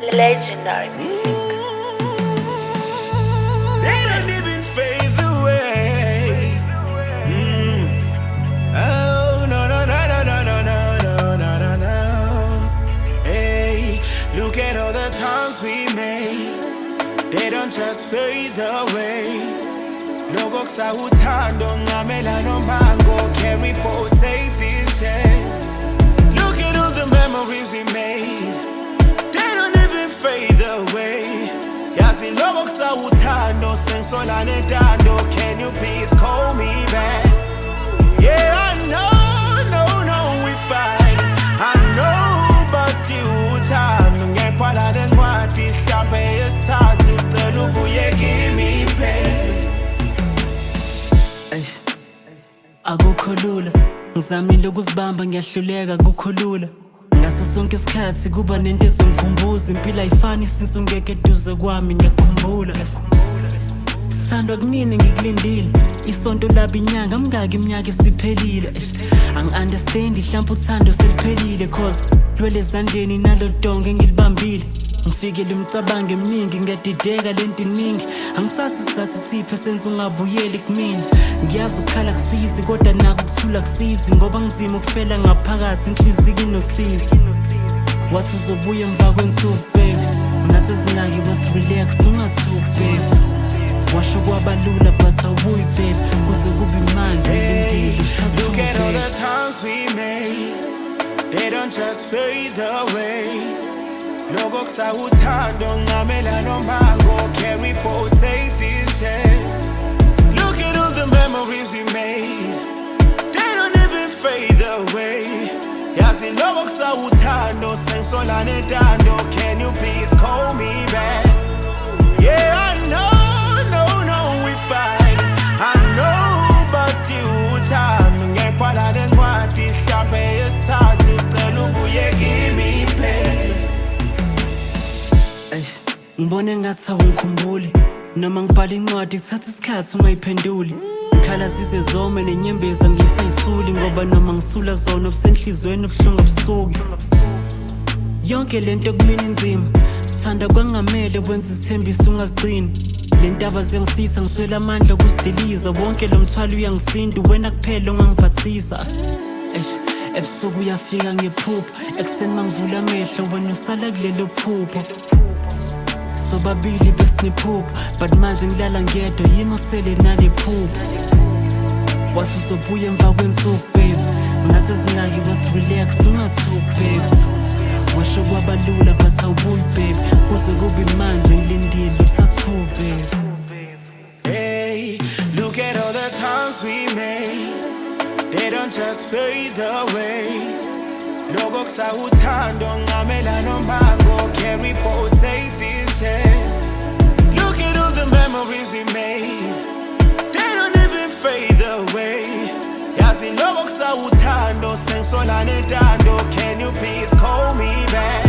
Legendary music. They don't even fade away. Oh, no, no, no, no, no, no, no, no, no, no, no. Hey, look at all the times we made. They don't just fade away. Logo kusawuthando ngamela nomango carry take this chain. Look at all the memories we made. They don't even fade away. Yazi logo kusawuthando sengisolane dando. Can you please call me back? Yeah, I know, no, we fight. I know, but you uthando ngephala nencwadi mhlambe yesithathu ucela ubuye kimi babe. Akukho lula, ngizamile ukuzibamba ngiyahluleka akukho lula. Ngaso sonke isikhathi kuba nento ezingikhumbuza impilo ayifani since ungeke eduze kwami ngiyakukhumbula. Sandwa kunini ngikulindile, isonto laba inyanga mngaki iminyaka esiphelile. Angi-understandi mhlawumbe uthando seliphelile cause lwele ezandleni nalo donge ngilibambile. Ngifikele imicabango eminingi ngiyadideka lento iningi. Angisazi isizathu siphe senza ungabuyeli kumina. Ngiyazi ukukhala kusizi kodwa nako ukuthula kusizi, ngoba ngizima ukufela ngaphakathi inhliziyo inosizi. Wathi uzobuya emva kwensuku baby, ngathi ezinaki was-relax ungathuki baby. Washo kwaba lula but awubuyi baby, kuze kube manje ngilindile usathuki. Look at all the times we made. They don't just fade away. Logo kusawuthando ngamela nomango carry take this chain. Look at all the memories we made. They don't even fade away. Yazi logo kusawuthando sengisolane dando. Can you please call me back? Yeah, I know, no, we fight. I know, but you uthando ngephala nencwadi mhlambe yesithathu ucela ubuye kimi babe. Ngibone ngathi awungikhumbuli, noma ngibhala incwadi kuthatha isikhathi ungayiphenduli. Ngikhala zize zome nenyembezi angisayisuli, ngoba noma ngisula zona obusenhlizweni obuhlungu obusuki. Yonke lento kumina inzima, sithanda kwangamele wenza isithembiso ungazigcini. Le ntaba ziyangisiza ngiswela amandla okuzidiliza, wonke lo mthwalo uyangisinda wena kuphela ongangiphathisa. Ebusuku uyafika ngephupho, ekuseni mangivula amehlo wena usala kulelo phupho. Sobabili besiniphupho, but manje ngilala ngedwa yimo sele nale phupho. Wathi uzobuya emva kwensuku baby, ngathi ezinaki was-relax ungathuki baby. Washo kwaba lula but awubuyi baby, kuze kube manje ngilindile usathuki baby. Hey, look at all the times we made. They don't just fade away. Logo kusawuthando ngamela nomango carry take this chain. Look at all the memories we made. They don't even fade away. Yazi logo kusawuthando sengisolane dando. Can you please call me back?